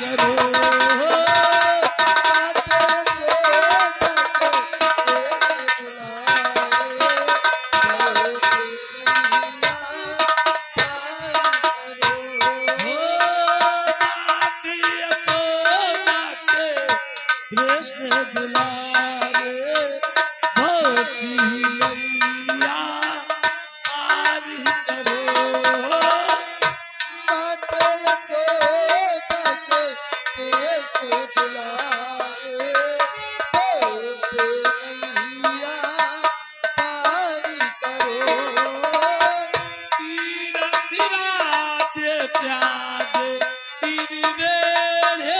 करो। कृष्ण दुलारे भोसी मैया पार करो। तीरथ राज प्यारे तिरवेड़े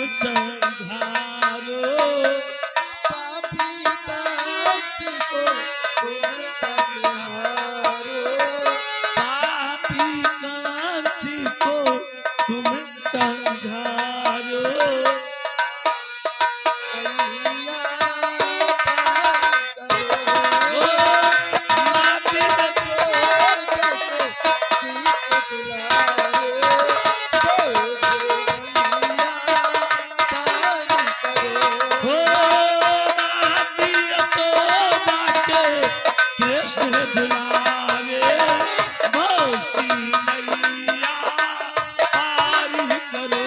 संघारो पापी कांच को तुम संघारो। पापी कांच को तुम संघारो। कृष्ण दुलारे भोसी मैया पार करो।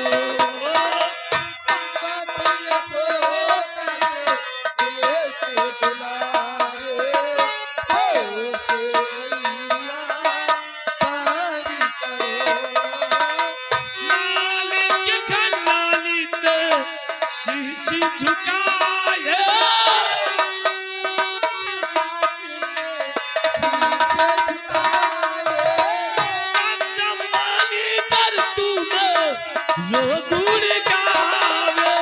मालिक खंडालित शीश झुकाए जो गुण गावे।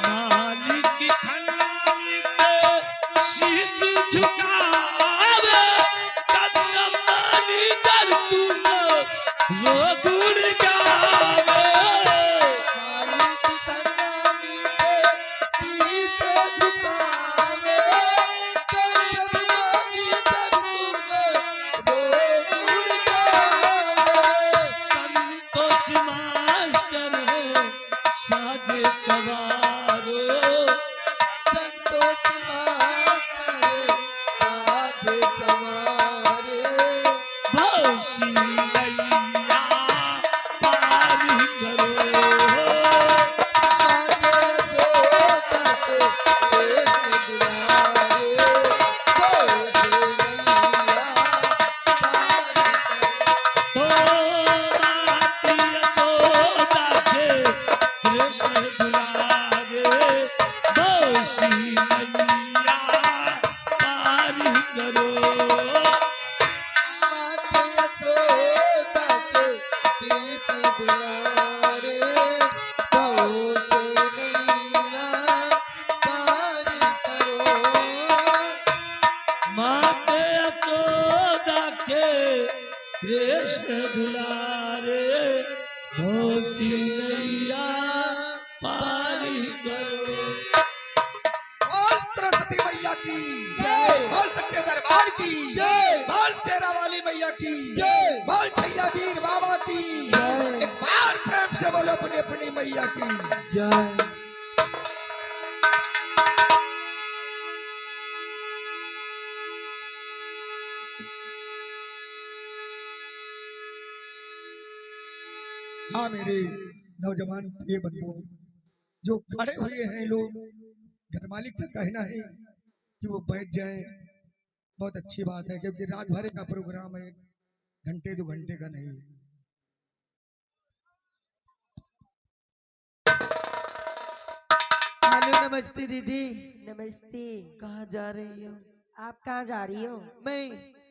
मालिक खंडालित शीश झुकावे। कदमानी जर तुम जो गुण गावे। मालिक खंडालित शीश झुकावे। मास्टर हो साजे सवारो। संतोष मास्टर साजे सवारे भोसी मैया पार करो। कृष्ण दुलारे भोसी मैया पार करो। माते यशोदा के कृष्ण दुलारे भोसी मैया पार करो। बोल सरस्वती मैया की जय। बोल सच्चे दरबार की जय। बोल शेरा वाली मैया की जय। बोल छैया वीर बाबा की जय। एक बार प्रेम से बोलो अपनी अपनी मैया की जय। हाँ मेरे नौजवान प्रिय बंधुओं जो खड़े हुए हैं लोग, घर मालिक का कहना है कि वो बैठ जाए, बहुत अच्छी बात है, क्योंकि रात भर का प्रोग्राम है, घंटे 2 घंटे का नहीं। हेलो नमस्ते दीदी। नमस्ते। कहाँ जा रही हो? आप कहाँ जा रही हो? मैं